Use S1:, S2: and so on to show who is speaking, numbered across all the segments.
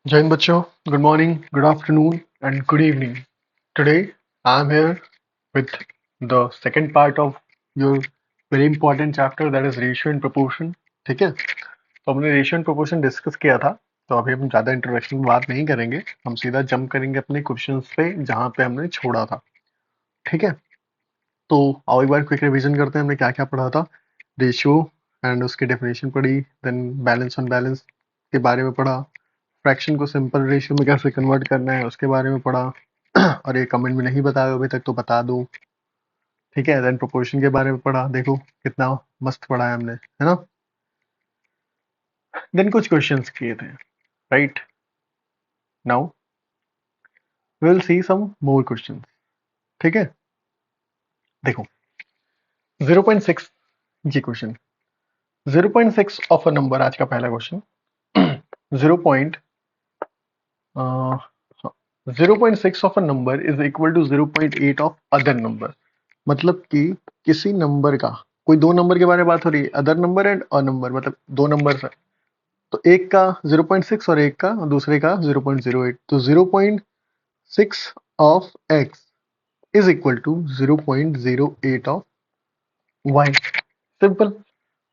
S1: Jain Bachcho, good morning, good afternoon, and good evening. Today, I am here with the second part of your very important chapter that is ratio and proportion. ठीक है? तो हमने ratio and proportion discuss किया था, तो अभी हम ज़्यादा इंट्रोडक्शन में बात नहीं करेंगे, हम सीधा जंप करेंगे अपने क्वेश्चंस पे जहाँ पे हमने छोड़ा था। ठीक है? तो आओ एक बार क्विक रिवीजन करते हैं हमने क्या क्या पढ़ा था। रेशियो एंड उसकी डेफिनेशन पढ़ी, देन बैलेंस ऑन बैलेंस के बारे में पढ़ा, फ्रैक्शन को सिंपल रेशियो में कैसे कन्वर्ट करना है उसके बारे में पढ़ा और ये कमेंट में नहीं बताया अभी तक तो बता दो। ठीक है, देन प्रोपोर्शन के बारे में पढ़ा, देखो कितना मस्त पढ़ा है हमने, है ना। देन कुछ क्वेश्चंस किए थे, right. Now we will see some more questions. ठीक है, देखो 0.6 ये क्वेश्चन, 0.6 ऑफ अ नंबर, आज का पहला question. 0.6 of a number is equal to 0.8 of other number. मतलब कि किसी नंबर का, कोई दो नंबर के बारे में बात हो रही है, other number and a number, मतलब दो नंबर है। तो एक का 0.6 और एक का दूसरे का 0.08, तो 0.6 of x is equal to 0.08 of y। Simple.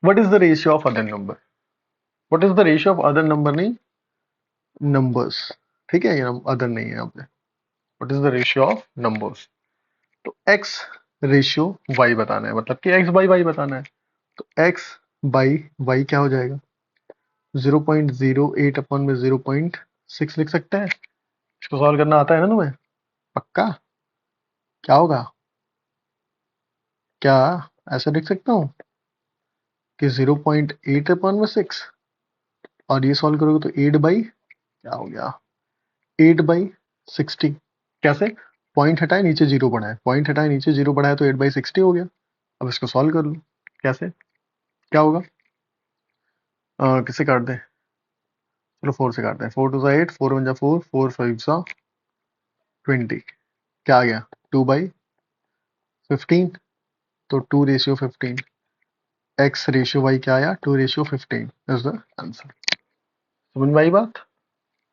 S1: What is the ratio of other number? What is the ratio of other number, नहीं नंबर्स। ठीक है, ये अदर नहीं है यहाँ पे। What is the ratio of numbers? तो x रेशियो y बताना है, मतलब कि x बाई y बताना है। तो x बाई y क्या हो जाएगा? 0.08 अपॉन में 0.6 लिख सकते हैं। इसको सॉल्व करना आता है ना तुम्हें? पक्का? क्या होगा? क्या ऐसा लिख सकता हूँ कि 0.8 अपॉन में 6, और ये सॉल्व करोगे तो 8 बाई क्या हो गया, 8/60। कैसे? पॉइंट हटाए नीचे जीरो बढ़ा है, पॉइंट हटाए नीचे जीरो बढ़ा है तो 8/60 हो गया। अब इसको सॉल्व कर लो, कैसे क्या होगा? किसे काट दें? चलो 4 से काटते हैं। 4 टू 8, 4 1 4, 4 5 20। क्या आ गया? 2/15। तो 2:15। एक्स रेशियो वाई क्या आया? 2:15 इज द आंसर। समझ में आई बात?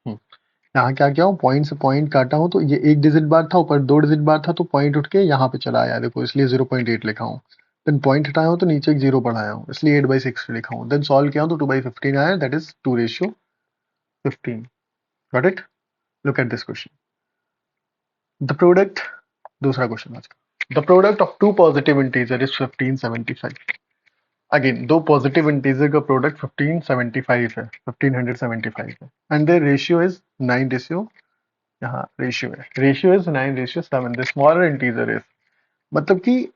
S1: हम्म। यहाँ क्या क्या हूँ, पॉइंट से पॉइंट काटा हूँ तो ये एक डिजिट बार था, ऊपर दो डिजिट बार था, तो पॉइंट उठ के यहाँ पे चला आया, देखो इसलिए 0.8 लिखा हूँ। देन पॉइंट हटाया हूँ तो नीचे एक जीरो बढ़ाया हूँ, इसलिए 8/6 लिखा हूँ। देन सॉल्व किया हूँ तो 2/15 आया, that is 2:15। Got it? Look at this question. The product, दूसरा क्वेश्चन आज का। The product of two positive integer is 1575। Again दो पॉजिटिव इंटीजर का प्रोडक्ट 1575 है, 1575 है, and the ratio is 9 ratio, यहाँ रेशियो है, ratio is 9:7। The smaller integer is, मतलब कि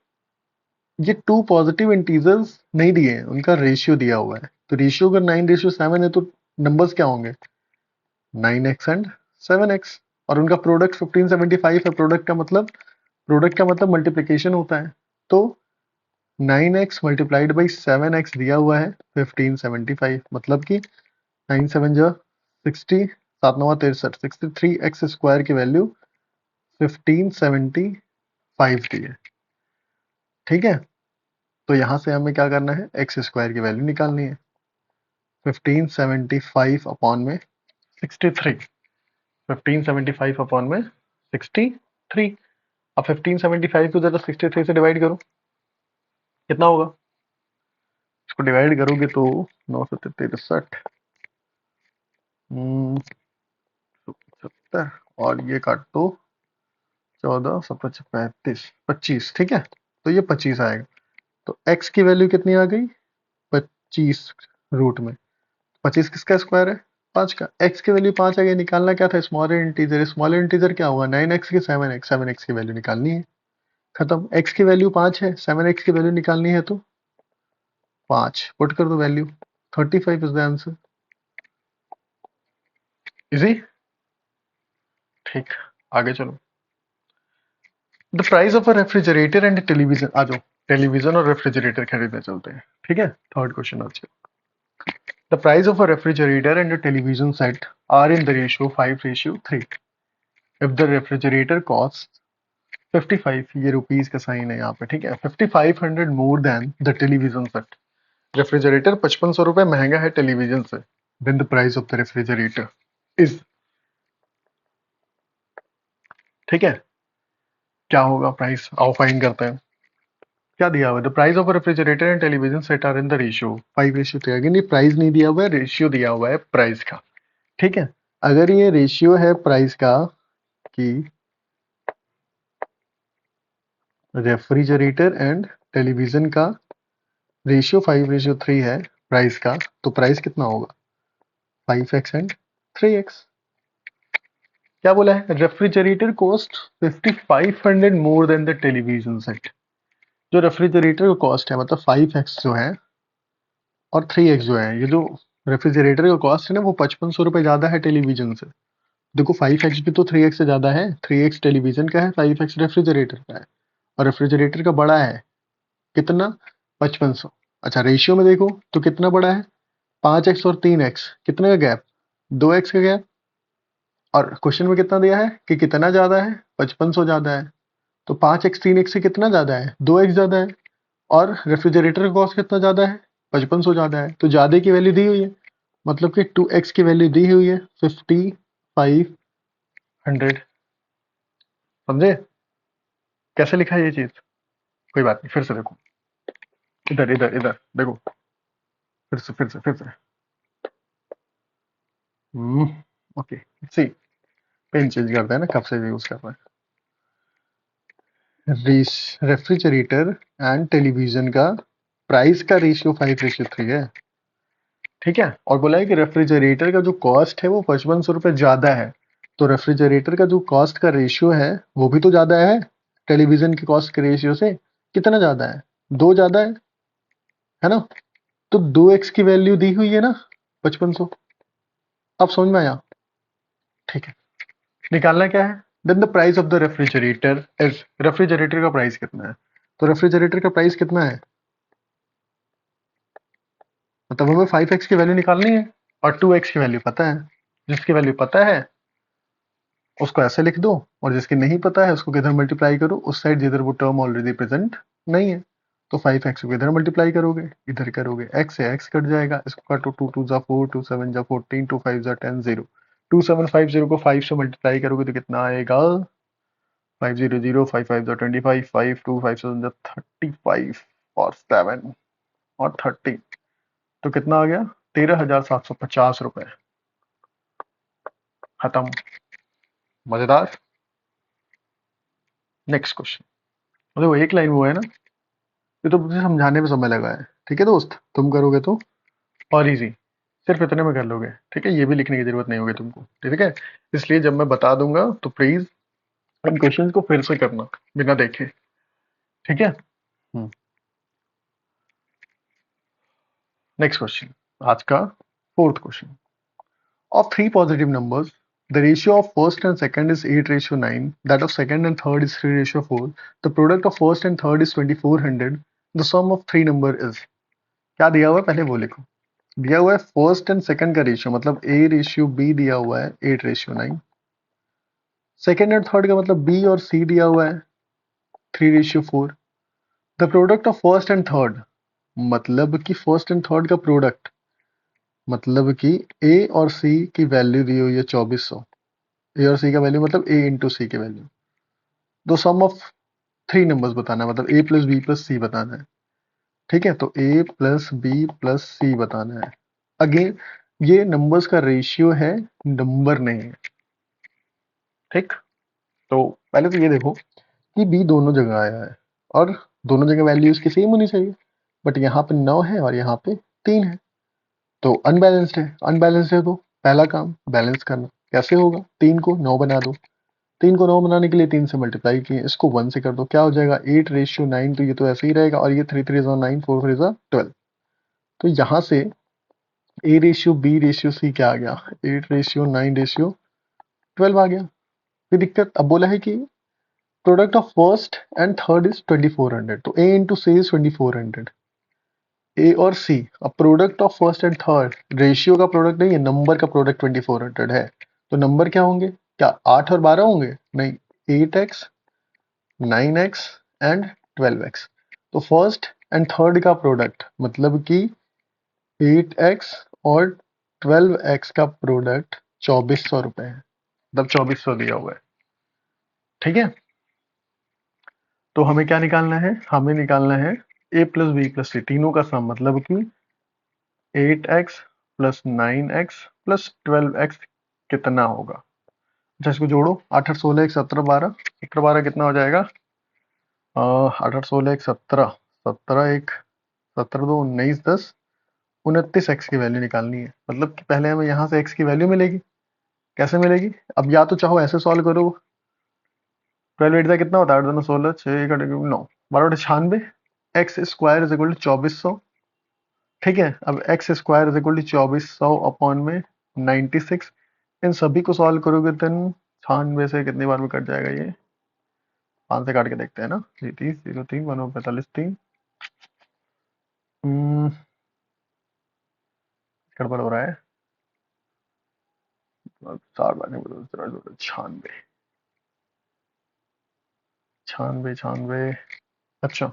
S1: ये टू पॉजिटिव इंटीजर्स नहीं दिए हैं, उनका रेशियो दिया हुआ है। तो रेशियो अगर 9:7 है तो नंबर्स क्या होंगे? 9x and 7x। और उनका प्रोडक्ट 1575 है। प्रोडक्ट का मतलब मल्टीप्लीकेशन होता है। तो 9x मल्टीप्लाइड बाई 7x दिया हुआ है 1575, मतलब कि 9 7 जा 60, 7 9 63, 63x स्क्वायर की वैल्यू 1575 दी है। ठीक है, तो यहां से हमें क्या करना है, एक्स स्क्वायर की वैल्यू निकालनी है। 1575 अपॉन में 63, 1575 अपॉन में 63। अब 1575 को जरा 63 से डिवाइड करो, कितना होगा? इसको डिवाइड करोगे तो 9 7 63, 70, और ये काट दो 14 7 35 25। ठीक है, तो ये 25 आएगा। तो x की वैल्यू कितनी आ गई? 25 रूट में। 25 किसका स्क्वायर है? 5 का। x की वैल्यू 5 आ गई। निकालना क्या था? Smaller integer. स्मॉलर इंटीजर क्या होगा? 9x की 7x, 7x की वैल्यू निकालनी है। खत्म। x की वैल्यू 5 है, 7x की वैल्यू निकालनी है, तो 5 पुट कर दो value. 35 is the answer. Easy. ठीक, आगे चलो। The price of a refrigerator and television. आ जाओ, टेलीविजन और रेफ्रिजरेटर खरीदने चलते हैं। ठीक है, थर्ड क्वेश्चन आज का। The price of a refrigerator and television set are in the ratio 5:3। If the refrigerator cost 55, ये रुपीज का साइन है यहाँ पे, ठीक है, 5500 more than the television set. Refrigerator 5500 रुपए महंगा है टेलीविजन से। Then the price of the refrigerator is ठीक है, क्या होगा प्राइस, आओ फाइंड करते हैं। क्या दिया हुआ है, the price of refrigerator and television set are in the ratio 5:3। Again ये प्राइस नहीं दिया हुआ है, रेशियो दिया हुआ है प्राइस का। ठीक है, अगर ये रेशियो है प्राइस का कि रेफ्रिजरेटर एंड टेलीविजन का रेशियो 5:3 है प्राइस का, तो प्राइस कितना होगा 5x एंड 3x। क्या बोला है, refrigerator cost 5500 more than the television set. जो रेफ्रिजरेटर का कॉस्ट है मतलब 5x जो है और 3x जो है, ये जो रेफ्रिजरेटर का कॉस्ट है ना वो 5500 रुपये ज़्यादा है टेलीविजन से। देखो 5x भी तो 3x से ज़्यादा है, 3x टेलीविजन का है, 5x रेफ्रिजरेटर का है, और रेफ्रिजरेटर का बड़ा है कितना 5500। अच्छा रेशियो में देखो तो कितना बड़ा है 5x और 3x, कितने का गैप 2x का गैप, और क्वेश्चन में कितना दिया है कि कितना ज़्यादा है 5500 ज़्यादा है, तो 5x 3x से कितना ज़्यादा है 2x ज़्यादा है, और रेफ्रिजरेटर का कॉस्ट कितना ज़्यादा है 5500 ज़्यादा है, तो ज़्यादा की वैल्यू दी हुई है, मतलब कि 2x की वैल्यू दी हुई है 5500। समझे कैसे लिखा है ये चीज़, कोई बात नहीं, फिर से देखो, इधर इधर इधर देखो, फिर से ओके सी, पेन चेंज करते हैं ना, कब से यूज कर रहे हैं। रेफ्रिजरेटर एंड टेलीविजन का प्राइस का रेशियो 5:3 है। ठीक है, और बोला है कि रेफ्रिजरेटर का जो कॉस्ट है वो 5500 रुपये ज्यादा है, तो रेफ्रिजरेटर का जो कॉस्ट का रेशियो है वो भी तो ज्यादा है टेलीविजन के कॉस्ट के रेशियो से। कितना ज्यादा है, दो ज्यादा है ना, तो 2x की वैल्यू दी हुई है ना 5500। अब समझ में आया, ठीक है, निकालना क्या है, then the price of the refrigerator is, refrigerator का प्राइस कितना है, तो रेफ्रिजरेटर का प्राइस कितना है, मतलब हमें 5x की वैल्यू निकालनी है और 2x की वैल्यू पता है, जिसकी वैल्यू पता है उसको ऐसे लिख दो, और जिसकी नहीं पता है उसको किधर मल्टीप्लाई करो, उस साइड जिधर वो टर्म ऑलरेडी प्रेजेंट नहीं है, तो 5x को इधर मल्टीप्लाई करोगे, इधर करोगे x से x कट जाएगा, इसको काटो, 2 2 जा 4, 2 7 जा 14, 2 5 जा 10, 0, 2750 को 5 से मल्टीप्लाई करोगे तो कितना आएगा 500, 5 5 जा 25, 5 2 5 7 जा 35, और 7 और 30, तो कितना आ गया 13,750 रुपए। खत्म, मजेदार। नेक्स्ट क्वेश्चन, मतलब वो एक लाइन वो है ना, ये तो मुझे समझाने में समय लगा है, ठीक है दोस्त, तुम करोगे तो और इजी, सिर्फ इतने में कर लोगे, ठीक है, ये भी लिखने की जरूरत नहीं होगी तुमको, ठीक है, इसलिए जब मैं बता दूंगा तो प्लीज इन क्वेश्चंस को फिर से करना बिना देखे, ठीक है। नेक्स्ट क्वेश्चन, आज का fourth question, of three positive numbers, the ratio of first and second is 8:9, that of second and third is 3:4, the product of first and third is 2400, the sum of three number is। क्या दिया हुआ है पहले वो लिखो, दिया हुआ है फर्स्ट एंड सेकंड का रेशियो मतलब A:B दिया हुआ है 8:9, सेकंड एंड थर्ड का मतलब B और C दिया हुआ है 3:4, the product of first and third मतलब कि फर्स्ट एंड थर्ड का प्रोडक्ट, मतलब कि A और C की वैल्यू दी हुई है 2400, ए और सी का वैल्यू मतलब ए इंटू सी की वैल्यू, दो सम ऑफ थ्री नंबर्स बताना है, मतलब ए प्लस बी प्लस सी बताना है, ठीक है, तो ए प्लस बी प्लस सी बताना है। अगेन ये नंबर्स का रेशियो है, नंबर नहीं है, ठीक। तो पहले तो ये देखो कि बी दोनों जगह आया है और दोनों जगह वैल्यू इसकी सेम होनी चाहिए, बट यहाँ पे 9 है और यहाँ पे 3 है, तो अनबैलेंस्ड है, अनबैलेंस्ड है तो पहला काम बैलेंस करना, कैसे होगा 3 को 9 बना दो, 3 को 9 बनाने के लिए 3 से मल्टीप्लाई किए, इसको 1 से कर दो, क्या हो जाएगा 8:9, तो ये तो ऐसे ही रहेगा, और ये 3 3 9, 4 4 12, तो यहाँ से A:B:C क्या आ गया 8:9:12 आ गया। फिर दिक्कत अब बोला है कि product of first and third is 2400, तो A इंटू सी इज 2400, ए और सी, अब product of first and third ratio का प्रोडक्ट नहीं है, नंबर का प्रोडक्ट 2400 है, तो नंबर क्या होंगे, क्या 8 और 12 होंगे, नहीं 8x 9x एंड 12x, तो फर्स्ट एंड थर्ड का प्रोडक्ट मतलब कि 8x और 12x का प्रोडक्ट 2400 रुपए है, मतलब 2400 दिया हुआ है, ठीक है, तो हमें क्या निकालना है, हमें निकालना है a प्लस बी प्लस सी तीनों का सम, मतलब कि 8x plus 9x plus 12x कितना होगा। अच्छा इसको जोड़ो, 8 8 16 1 17 12, 17 12 कितना हो जाएगा, 8 8 16 1 17, 17 1 17 2 19 10 29 x की वैल्यू निकालनी है। मतलब कि पहले हमें यहाँ से x की वैल्यू मिलेगी। कैसे मिलेगी, अब या तो चाहो ऐसे सॉल्व करो, 12 8 कितना होता है, 8 2 16 6 1 9 12 96, x square is equal to 2400। ठीक है, अब x square is equal to 2400 upon में 96, इन सभी को सॉल्व करोगे तो 96 से कितनी बार में कट जाएगा ये, 5 से काट के देखते हैं ना, 30 0 3 1 45 3, गड़बड़ हो रहा है, 96 96 96, अच्छा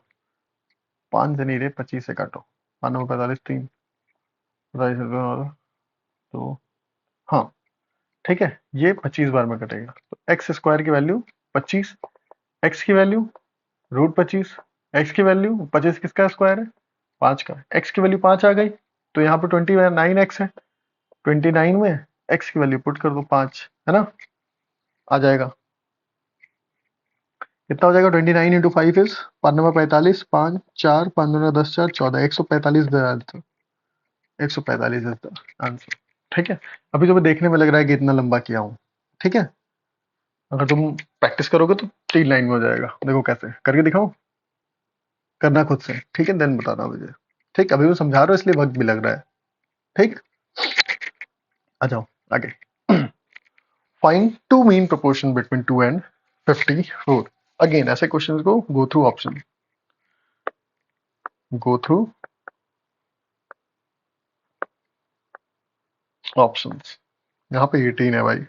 S1: 5 से नहीं रहे, 25 से काटो, 5 45 3 तो हाँ ठीक है, ये 25 बार में कटेगा, तो एक्स स्क्वायर की वैल्यू 25, एक्स की वैल्यू √25, एक्स की वैल्यू 25 किसका स्क्वायर है, 5 का, एक्स की वैल्यू 5 आ गई, तो यहाँ पे 29x है, 29 में एक्स की वैल्यू पुट कर दो 5, है ना, आ जाएगा, कितना हो जाएगा, 29 into 5 is 5 5 4 5 10 4 14, 145 145 is the answer. ठीक है, अभी तो देखने में लग रहा है कि इतना लंबा किया हूँ, ठीक है, अगर तुम प्रैक्टिस करोगे तो 3 लाइन में हो जाएगा, देखो कैसे करके दिखाओ, करना खुद से, ठीक है, देन बताना मुझे, ठीक, अभी मैं समझा रहा हूँ इसलिए वक्त भी लग रहा है, ठीक, आ जाओ आगे। Find two mean proportion between 2 and 54, again ऐसे क्वेश्चंस को go through option, go through options, यहाँ पे 18 है भाई,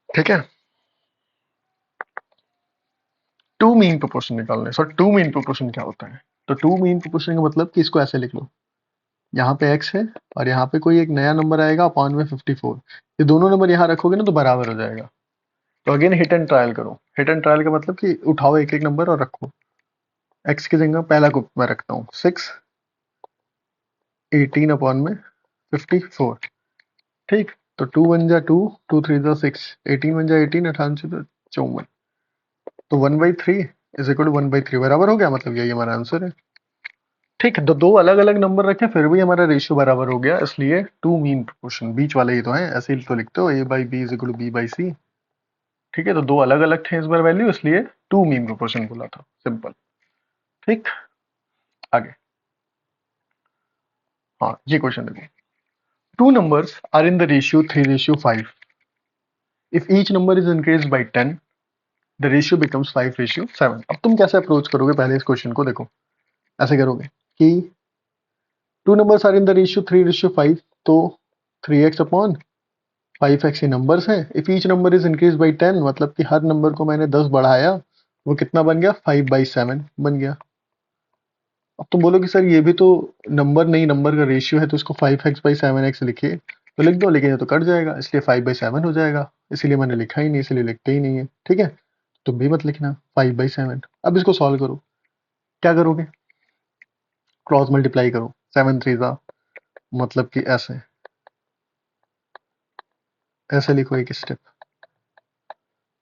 S1: ठीक है, टू मीन प्रोपोर्शन निकालने, सर टू मीन प्रोपोर्शन क्या होता है, तो टू मीन प्रोपोर्शन का मतलब कि इसको ऐसे लिख लो, यहाँ पे x है और यहाँ पे कोई एक नया नंबर आएगा अपॉन में 54, ये दोनों नंबर यहाँ रखोगे ना तो बराबर हो जाएगा, तो अगेन हिट एंड ट्रायल करो, हिट एंड ट्रायल का मतलब कि उठाओ एक एक नंबर और रखो, x की जगह पहला को मैं रखता हूँ 6, 18 अपॉन में 54, ठीक, तो 2 बन जा 2, 2 3 जा 6, 18 बन जा 18, 58 तो 54, तो 1/3 इज इक्वल टू 1/3 बराबर हो गया, मतलब यही हमारा आंसर है, ठीक है, तो दो अलग अलग नंबर रखे फिर भी हमारा रेशियो बराबर हो गया, इसलिए टू मीन प्रोपोर्शन, बीच वाले ही तो हैं, ऐसे ही तो लिखते हो a/b is equal to b/c, ठीक है, तो दो अलग अलग थे इस बार वैल्यू, इसलिए टू मीन प्रोपोर्शन बोला था, सिंपल, ठीक, आगे, हाँ ये क्वेश्चन देखो, two numbers are in the ratio 3:5, if each number is increase by 10 the ratio becomes 5:7, अब तुम कैसे अप्रोच करोगे, पहले इस क्वेश्चन को देखो, ऐसे करोगे कि two numbers are in the ratio 3:5, तो 3x अपॉन 5x ये नंबर्स हैं, if each number is increase by 10 मतलब कि हर नंबर को मैंने 10 बढ़ाया, वो कितना बन गया, 5/7 बन गया, अब तुम बोलोगे सर ये भी तो नंबर नहीं, नंबर का रेशियो है, तो इसको 5x/7x लिखिए, तो लिख दो, लेकिन ये तो कट जाएगा, इसलिए 5/7 हो जाएगा, इसीलिए मैंने लिखा ही नहीं, इसलिए लिखते ही नहीं है, ठीक है, तुम भी मत लिखना 5/7, अब इसको सॉल्व करो, क्या करोगे, क्रॉस मल्टीप्लाई करो, 7 3 जा, मतलब कि ऐसे, ऐसे लिखो एक स्टेप,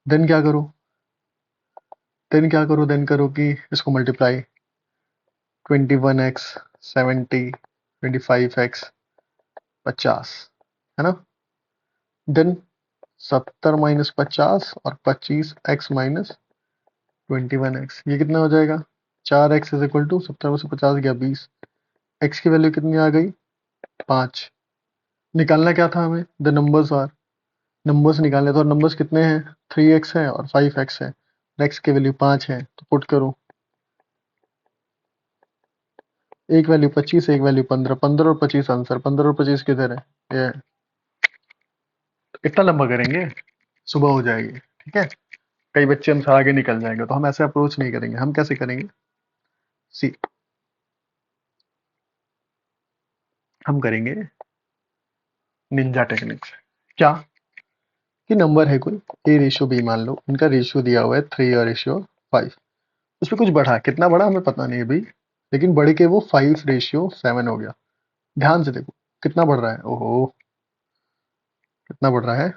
S1: देन क्या करो, देन करो कि इसको मल्टीप्लाई, 21x 70 25x 50, है ना, देन 70 माइनस 50 और 25x माइनस 21x, ये कितना हो जाएगा, 4x इज इक्वल टू 70 में से 50 गया 20, x की वैल्यू कितनी आ गई, 5, निकालना क्या था हमें, द नंबर्स आर, नंबर्स निकालने, तो नंबर्स कितने हैं, 3x है और 5x है, x की वैल्यू 5 है, तो पुट करो, एक वैल्यू 25, एक वैल्यू 15, 15 और 25 आंसर, 15 और 25 किधर है, ये इतना लंबा करेंगे, सुबह हो जाएगी, ठीक है, कई बच्चे हमसे आगे निकल जाएंगे, तो हम ऐसे अप्रोच नहीं करेंगे, हम कैसे करेंगे, सी, हम करेंगे निंजा टेक्निक्स, क्या कि नंबर है कोई A रेशियो B मान लो, इनका रेशियो दिया हुआ है 3 और रेशियो 5, उसमें कुछ बढ़ा, कितना बढ़ा हमें पता नहीं अभी, लेकिन बढ़ के वो 5 रेशियो 7 हो गया। ध्यान से देखो कितना बढ़ रहा है, ओहो कितना बढ़ रहा है,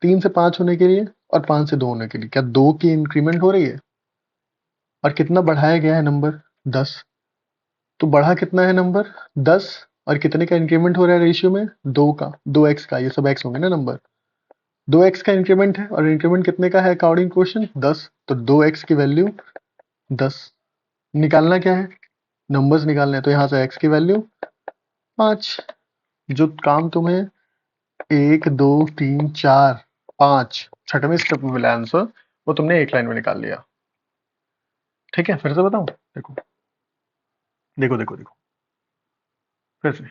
S1: 3 से 5 होने के लिए और 5 से 2 होने के लिए, क्या 2 की इंक्रीमेंट हो रही है? और कितना बढ़ाया गया है नंबर, 10, तो बढ़ा कितना है नंबर 10, और कितने का इंक्रीमेंट हो रहा है रेशियो में, 2 का, 2x का, ये सब x होंगे ना नंबर, 2x का इंक्रीमेंट है, और इंक्रीमेंट कितने का है अकॉर्डिंग क्वेश्चन, 10, तो 2x की वैल्यू 10, निकालना क्या है, नंबर्स निकालने हैं, तो यहाँ से x की वैल्यू 5, जो काम तुम्हें 1 2 3 4 5 छठवें स्टेप में मिला आंसर, वो तुमने एक लाइन में निकाल लिया। ठीक है, फिर से बताऊं, देखो देखो देखो देखो, फिर से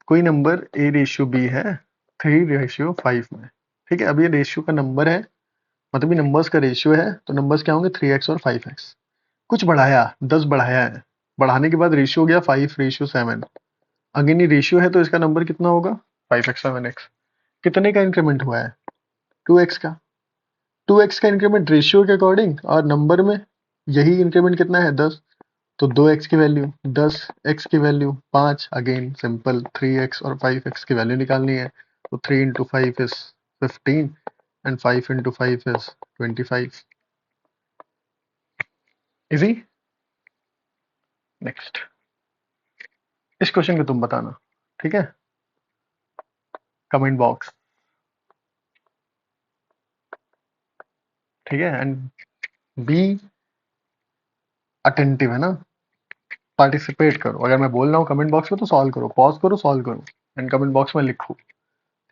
S1: कोई नंबर A रेशियो B है 3 रेशियो 5 में, ठीक है, अब ये रेशियो का नंबर है, मतलब ये नंबर्स का रेशियो है, तो नंबर्स क्या होंगे 3x और 5x, कुछ बढ़ाया, 10 बढ़ाया है, बढ़ाने के बाद रेशियो हो गया 5 रेशियो 7, अगेन ये रेशियो है तो इसका नंबर कितना होगा 5x 7x, कितने का इंक्रीमेंट हुआ है 2x का, 2x का इंक्रीमेंट रेशियो के अकॉर्डिंग, और नंबर में यही इंक्रीमेंट कितना है 10, तो 2x की वैल्यू 10, x की वैल्यू 5, अगेन सिंपल 3x और 5x की वैल्यू निकालनी है, तो 3 into 5 is 15 and 5 into 5 is 25, easy. Next, इस क्वेश्चन को तुम बताना, ठीक है, कमेंट बॉक्स, ठीक है, एंड बी अटेंटिव, है ना, पार्टिसिपेट करो, अगर मैं बोल रहा हूँ कमेंट बॉक्स में तो सॉल्व करो, पॉज करो सॉल्व करो, एंड कमेंट बॉक्स में लिखो,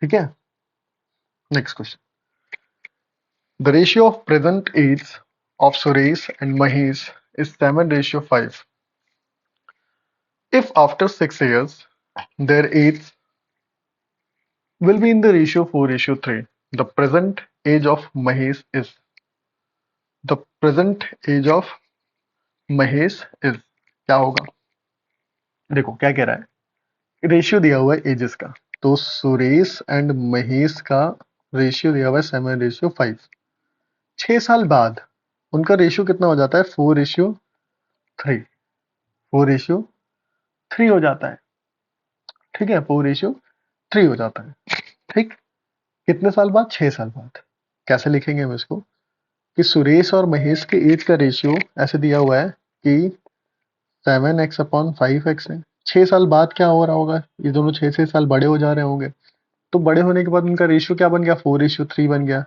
S1: ठीक है। Next question, the ratio of present age of Suresh and Mahesh is 7:5. If after 6 years their age will be in the ratio 4:3, the present age of Mahesh is, the present age of Mahesh is क्या होगा, देखो क्या कह रहा है, ratio दिया हुआ है एजेस का, तो सुरेश एंड महेश का रेशियो दिया हुआ है 7:5, 6 साल बाद उनका रेशियो कितना हो जाता है 4:3, 4:3 हो जाता है, ठीक है, 4:3 हो जाता है, ठीक, कितने साल बाद, 6 साल बाद, कैसे लिखेंगे हम इसको, कि सुरेश और महेश के एज का रेशियो ऐसे दिया हुआ है कि 7x/5x है, 6 साल बाद क्या हो रहा होगा, ये दोनों 6 साल बड़े हो जा रहे होंगे, तो बड़े होने के बाद उनका रेशियो क्या बन गया 4:3 बन गया,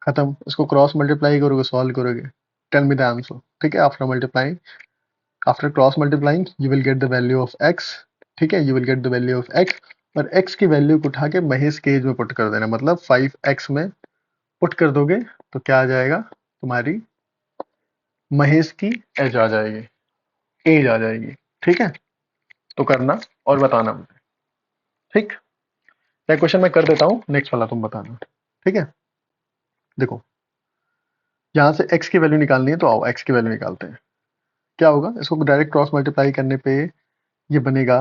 S1: खत्म, इसको क्रॉस मल्टीप्लाई करोगे सॉल्व करोगे, टेल मी द आंसर, ठीक है, after multiplying, after cross multiplying you will get the value of x, ठीक है, you will get the value of x, और x की वैल्यू को उठा के महेश के एज में पुट कर देना, मतलब 5x में पुट कर दोगे तो क्या आ जाएगा, तुम्हारी महेश की एज आ जाएगी, एज आ जाएगी, ठीक है, तो करना और बताना मुझे, ठीक, मैं क्वेश्चन मैं कर देता हूँ, नेक्स्ट वाला तुम बताना, ठीक है। देखो यहाँ से x की वैल्यू निकालनी है, तो आओ x की वैल्यू निकालते हैं, क्या होगा, इसको डायरेक्ट क्रॉस मल्टीप्लाई करने पे ये बनेगा,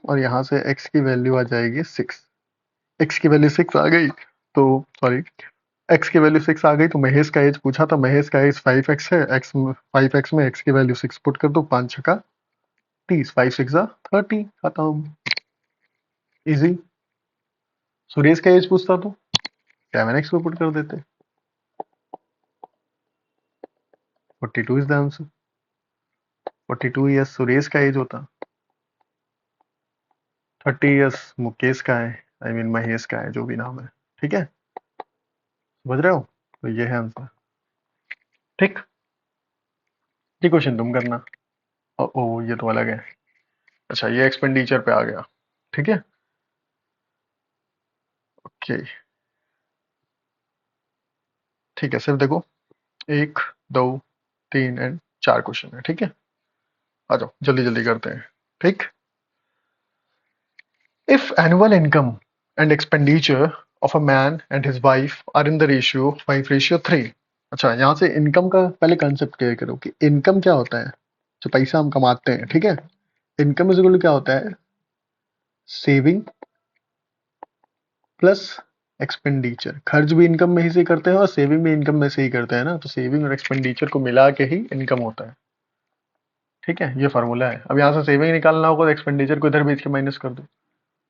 S1: और यहाँ से x की वैल्यू आ जाएगी 6, x की वैल्यू 6 आ गई, तो सॉरी, x की वैल्यू 6 आ गई, तो महेश का एज पूछा था, महेश का एज 5x है, 5x में x की वैल्यू 6 पुट कर दो, 5 छका 30, 5 6 30, खत्म, इजी। सुरेश का एज पूछता तो 7x पे पुट कर देते, 42 is the answer, 42 years Suresh का एज होता, 30 ईयर्स मुकेश का है, आई मीन महेश का है, जो भी नाम है, ठीक है, समझ रहे हो, तो ये है आंसर, ठीक, ये क्वेश्चन तुम करना, ओ ये तो अलग है, अच्छा ये एक्सपेंडिचर पे आ गया, ठीक है, ओके, ठीक है, सिर्फ देखो 1 2 3 एंड 4 क्वेश्चन है, ठीक है, आ जाओ जल्दी जल्दी करते हैं, ठीक। If annual income and expenditure of a man and his wife are in the ratio 5:3, अच्छा यहाँ से इनकम का पहले कंसेप्ट क्लियर करो कि इनकम क्या होता है, जो पैसा हम कमाते हैं, ठीक है। इनकम इज इक्वल टू क्या होता है, सेविंग प्लस एक्सपेंडिचर। खर्च भी इनकम में ही से करते हैं और सेविंग भी इनकम में से ही करते हैं ना, तो सेविंग और एक्सपेंडिचर को मिला के ही इनकम होता है, ठीक है। ये फार्मूला है। अब यहाँ से सेविंग निकालना होगा तो एक्सपेंडिचर को इधर भेज के माइनस कर दो,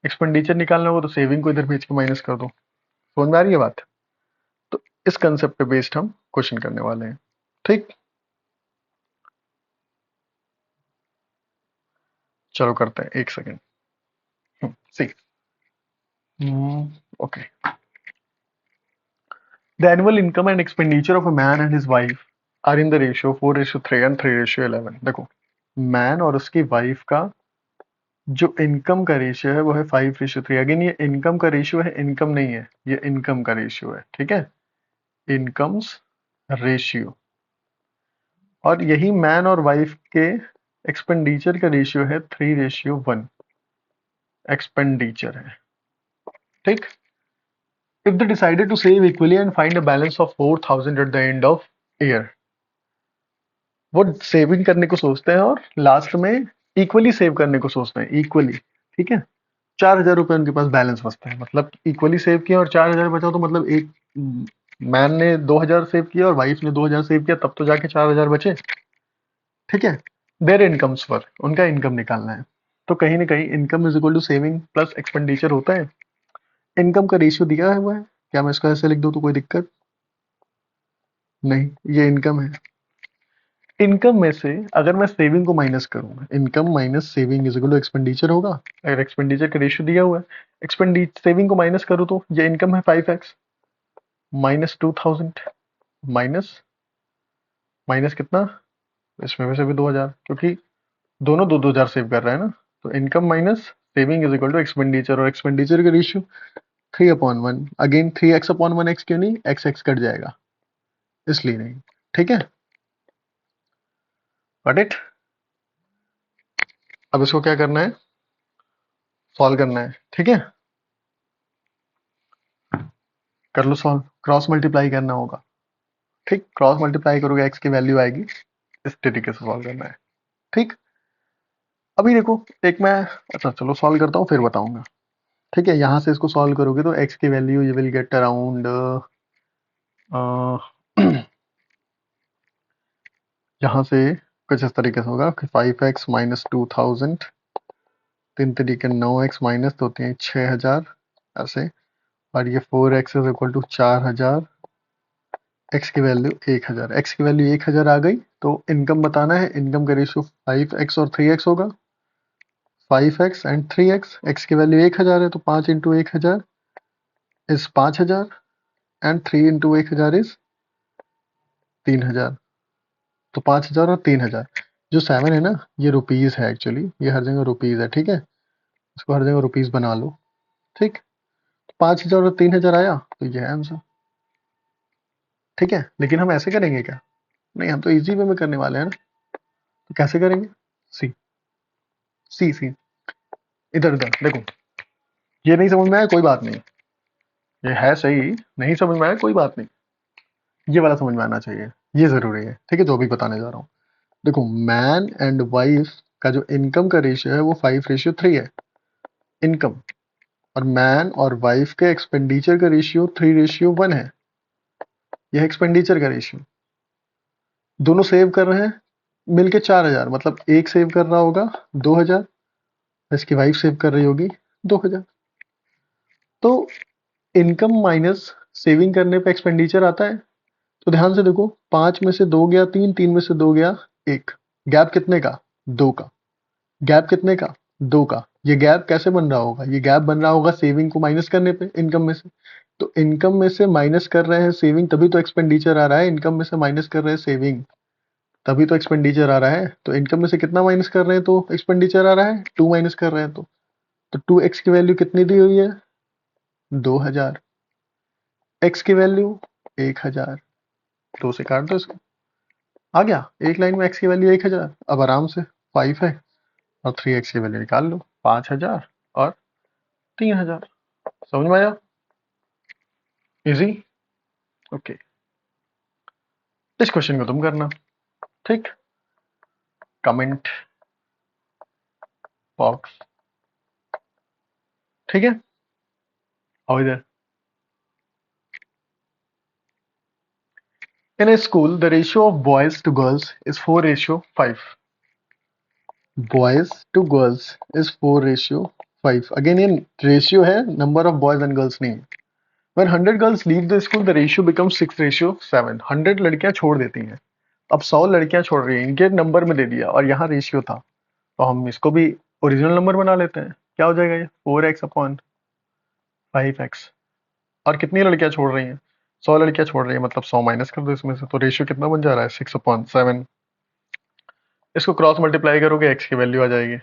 S1: एक्सपेंडिचर निकालना होगा तो सेविंग को इधर भेज के माइनस कर दो। समझ में आ रही है बात? तो इस कंसेप्ट पे बेस्ड हम क्वेश्चन करने वाले हैं, ठीक। चलो करते हैं, एक second. See okay, the annual income and expenditure of a man and his wife are in the ratio 4:3 and 3:11। देखो, मैन और उसकी वाइफ का जो इनकम का रेशियो है वो है 5:3। अगेन ये इनकम का रेशियो है, इनकम नहीं है, ये इनकम का रेशियो है, ठीक है, इनकम्स रेशियो। और यही मैन और वाइफ के एक्सपेंडिचर का रेशियो है 3:1, एक्सपेंडिचर है, ठीक। If they decided to save equally and find a balance of 4,000 at the end of year, वो सेविंग करने को सोचते हैं और लास्ट में इक्वली सेव करने को सोचते हैं, इक्वली, ठीक है। 4,000 रुपये उनके पास बैलेंस बचता है, मतलब इक्वली सेव किया और 4,000 बचा, तो मतलब एक मैन ने 2,000 सेव किया और वाइफ ने 2,000 सेव किया, तब तो जाके 4,000 बचे, ठीक है। देयर इनकम्स पर उनका इनकम निकालना है, तो कहीं ना कहीं income is equal to saving plus expenditure होता है। इनकम का रेशियो दिया हुआ है, क्या मैं इसको ऐसे लिख दूं तो कोई दिक्कत नहीं, ये इनकम है। इनकम में से अगर मैं सेविंग को माइनस करूंगा, income minus saving is equal to expenditure होगा। अगर एक्सपेंडिचर का रेशियो दिया हुआ है, एक्सपेंडिचर सेविंग को माइनस करूं तो ये इनकम है 5x माइनस 2,000 माइनस माइनस कितना, इसमें वैसे भी 2,000, क्योंकि दोनों 2,000 सेव कर रहे हैं ना। तो income minus saving is equal to expenditure, और एक्सपेंडिचर का रेशियो 3/1। अगेन 3x/1x क्यों नहीं, एक्स एक्स कट जाएगा इसलिए नहीं, ठीक है। Got it. अब इसको क्या करना है, सॉल्व करना है, ठीक है। कर लो सॉल्व, क्रॉस मल्टीप्लाई करना होगा, ठीक। क्रॉस मल्टीप्लाई करोगे एक्स की वैल्यू आएगी, इस तरीके से सॉल्व करना है, ठीक। अभी देखो, एक मैं, अच्छा चलो सॉल्व करता हूँ फिर बताऊंगा, ठीक है। यहाँ से इसको सॉल्व करोगे तो एक्स की value you will get around यहाँ से कुछ इस तरीके से होगा कि 5x माइनस 2,000, 3 तरीके 9x माइनस 2 3 6,000 ऐसे, और ये 4x is equal to 4,000, x की वैल्यू 1,000, x की वैल्यू 1,000 आ गई। तो इनकम बताना है, इनकम का रेशियो 5x और 3x होगा, 5x एंड 3x, x की वैल्यू 1,000 है तो 5 into 1,000 is 5,000 and 3 into 1,000 is 3,000। तो 5,000 और 3,000, जो 7 है ना ये रुपीज है, एक्चुअली ये हर जगह रुपीज है, ठीक है। इसको हर जगह रुपीज बना लो, ठीक। 5,000 और 3,000 आया तो ये है आंसर, ठीक है। लेकिन हम ऐसे करेंगे क्या, नहीं हम तो इजी वे में करने वाले हैं ना, तो कैसे करेंगे, सी सी सी, इधर इधर देखो, ये नहीं समझ में आया कोई बात नहीं, ये है सही, नहीं समझ में आया कोई बात नहीं, ये वाला समझ में आना चाहिए, ये जरूरी है, ठीक है, जो भी बताने जा रहा हूँ। देखो, मैन एंड वाइफ का जो इनकम का रेशियो है वो 5:3 है, इनकम। और मैन और वाइफ के एक्सपेंडिचर का रेशियो 3:1 है, यह एक्सपेंडिचर का रेशियो। दोनों सेव कर रहे हैं मिलके 4,000, मतलब एक सेव कर रहा होगा 2,000, इसकी वाइफ सेव कर रही होगी 2,000। तो इनकम माइनस सेविंग करने पे एक्सपेंडिचर आता है। तो ध्यान से देखो, 5 में से 2 गया 3, 3 में से 2 गया 1, गैप कितने का, 2 का। गैप कितने का, 2 का। ये गैप कैसे बन रहा होगा, ये गैप बन रहा होगा सेविंग को माइनस करने पे इनकम में से। तो इनकम में से माइनस कर रहे हैं सेविंग, तभी तो एक्सपेंडिचर आ रहा है। इनकम में से माइनस कर रहे हैं सेविंग, तभी तो एक्सपेंडिचर आ रहा है। तो इनकम में से कितना माइनस कर रहे हैं तो एक्सपेंडिचर आ रहा है, 2 माइनस कर रहे हैं तो 2x की वैल्यू कितनी दी हुई है, 2,000, x की वैल्यू 1,000, 2 से काट दो इसको, आ गया एक लाइन में x की वैल्यू 1,000। अब आराम से 5 है और 3x की वैल्यू निकाल लो, 5,000 और 3,000। समझ में आया, इजी, ओके। इस क्वेश्चन को तुम करना, ठीक। कमेंट बॉक्स, ठीक है। और इधर in a school the ratio of boys to girls is 4:5. Boys to girls is 4:5. Again ये रेशियो है, number of boys and girls नहीं है। When 100 girls leave the school, the ratio becomes 6:7. 100 लड़कियां छोड़ देती हैं, अब 100 लड़कियां छोड़ रही हैं, इनके नंबर में दे दिया और यहाँ रेशियो था, तो हम इसको भी ओरिजिनल नंबर बना लेते हैं। क्या हो जाएगा ये 4x/5x। और कितनी लड़कियां छोड़ रही हैं? 100 लड़कियां छोड़ रही है, मतलब 100 माइनस कर दो इसमें से, तो रेशियो कितना बन जा रहा है 6/7। इसको क्रॉस मल्टीप्लाई करोगे x की वैल्यू आ जाएगी।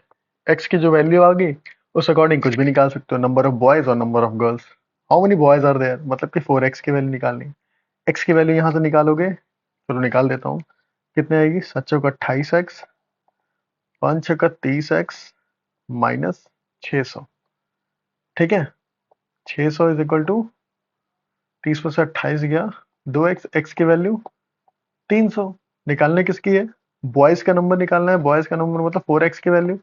S1: x की जो वैल्यू आ गई उस अकॉर्डिंग कुछ भी निकाल सकते हो, नंबर ऑफ बॉयज और number of girls. How many boys are there, मतलब कि 4x की वैल्यू निकालनी। x की वैल्यू यहाँ से निकालोगे, चलो निकाल देता हूँ, कितने आएगी, 7 चौका 28x, 5 छक्का 30x माइनस 600, ठीक है। 600 इज इक्वल टू 30 में से 28 गया, 2x, x की वैल्यू 300। निकालने किसकी है, बॉयज का नंबर निकालना है, बॉयज का नंबर मतलब 4x की वैल्यू,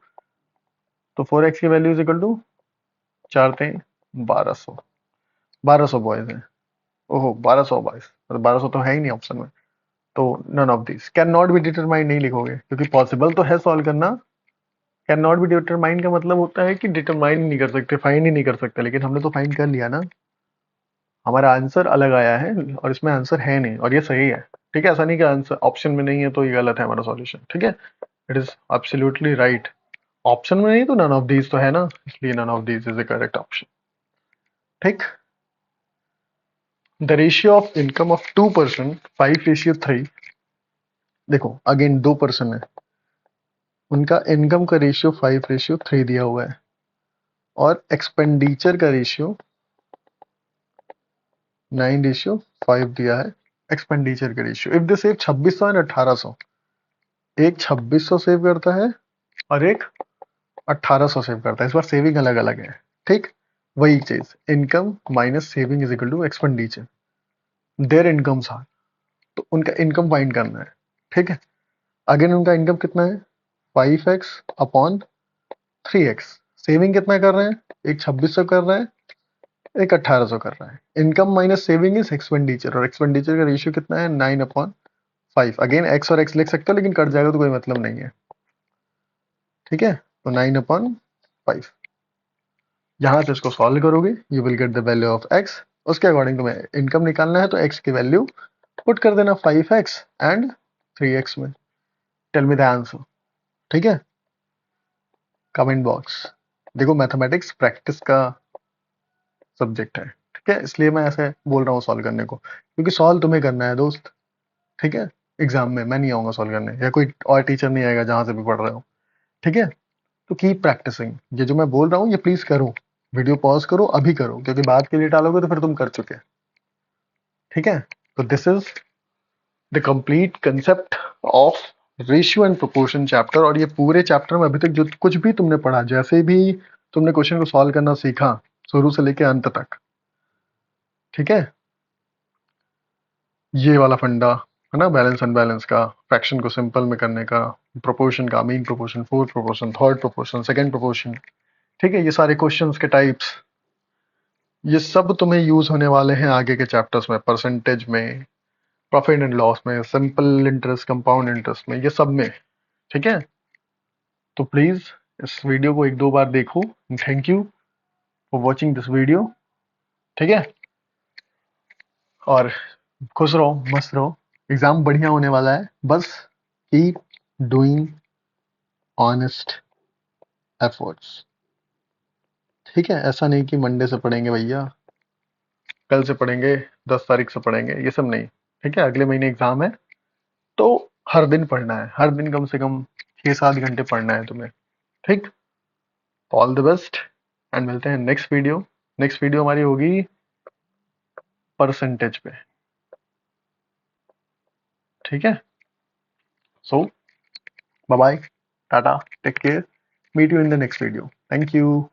S1: तो 4x की value is equal to 4 3 1200। 1200 boys हैं, ओहो 1200 बॉयज, मतलब 1200 तो है ही नहीं ऑप्शन में, तो none of this can not be determined नहीं लिखोगे, क्योंकि पॉसिबल तो है सॉल्व करना। कैन नॉट बी डिटरमाइंड का मतलब होता है कि डिटरमाइन नहीं कर सकते, फाइंड ही नहीं कर सकते, लेकिन हमने तो फाइंड कर लिया ना, हमारा आंसर अलग आया है और इसमें आंसर है नहीं, और ये सही है, ठीक है। ऐसा नहीं कि आंसर ऑप्शन में नहीं है तो ये गलत है हमारा सॉल्यूशन, ठीक है। It is absolutely right. Option में नहीं तो नन ऑफ दीज तो है ना, इसलिए none of these is the correct option, ठीक। The ratio of income of 2 person 5:3। देखो अगेन 2 पर्सन है, उनका इनकम का रेशियो 5:3 दिया हुआ है, और एक्सपेंडिचर का रेशियो 9:5 दिया है। एक्सपेंडिचर का ratio, if they save 2600 and 1800, एक 2600 सेव करता है और एक 1800 सेव करता है, इस बार सेविंग अलग अलग है, ठीक। वही चीज, income minus saving is equal to expenditure, there incomes are, तो उनका इनकम फाइंड करना है, ठीक है। अगेन उनका इनकम कितना है, 5x/3x। सेविंग कितना कर रहे हैं, एक 2600 कर रहा है, एक 1800 कर रहा है। Income minus saving is expenditure, और एक्सपेंडिचर का रेशियो कितना है 9/5। अगेन एक्स और एक्स लिख सकते हो, लेकिन कट जाएगा तो कोई मतलब नहीं है, ठीक है। तो 9/5, यहाँ से इसको सॉल्व करोगे you will get the value of x. उसके अकॉर्डिंग तुम्हें इनकम निकालना है, तो एक्स की वैल्यू पुट कर देना 5x एंड 3x में। टेल मी द आंसर, ठीक है। कमेंट बॉक्स, देखो मैथमेटिक्स प्रैक्टिस का सब्जेक्ट है, ठीक है, इसलिए मैं ऐसे बोल रहा हूँ सॉल्व करने को, क्योंकि सॉल्व तुम्हें करना है दोस्त, ठीक है। एग्जाम में मैं नहीं आऊंगा सॉल्व करने, या कोई और टीचर नहीं आएगा जहां से भी पढ़ रहे हो, ठीक है। तो कीप प्रैक्टिसिंग, ये जो मैं बोल रहा हूँ ये प्लीज करो, वीडियो पॉज करो, अभी करो, क्योंकि बाद के लिए टालोगे तो फिर तुम कर चुके, ठीक है। तो this is the complete concept of ratio and proportion chapter, और ये पूरे चैप्टर में अभी तक जो कुछ भी तुमने पढ़ा, जैसे भी तुमने क्वेश्चन को सॉल्व करना सीखा शुरू से लेके अंत तक, ठीक है। ये वाला फंडा है ना, बैलेंस अनबैलेंस का, फ्रैक्शन को सिंपल में करने का, प्रोपोर्शन का, mean proportion, fourth proportion, third proportion, second proportion, ठीक है। ये सारे क्वेश्चंस के टाइप्स, ये सब तुम्हें यूज होने वाले हैं आगे के चैप्टर्स में, परसेंटेज में, प्रॉफिट एंड लॉस में, सिंपल इंटरेस्ट, कंपाउंड इंटरेस्ट में, ये सब में, ठीक है। तो प्लीज इस वीडियो को 1-2 बार देखो। Thank you for watching this video, ठीक है। और खुश रहो, मस्त रहो, एग्जाम बढ़िया होने वाला है, बस कीप डूइंग ऑनेस्ट एफर्ट्स, ठीक है। ऐसा नहीं कि मंडे से पढ़ेंगे भैया, कल से पढ़ेंगे, 10 तारीख से पढ़ेंगे, ये सब नहीं, ठीक है। अगले महीने एग्जाम है, तो हर दिन पढ़ना है, हर दिन कम से कम 6-7 घंटे पढ़ना है तुम्हें, ठीक। ऑल द बेस्ट, एंड मिलते हैं नेक्स्ट वीडियो। नेक्स्ट वीडियो हमारी होगी परसेंटेज पे, ठीक है। So bye bye, tata, take care, meet you in the next video, thank you.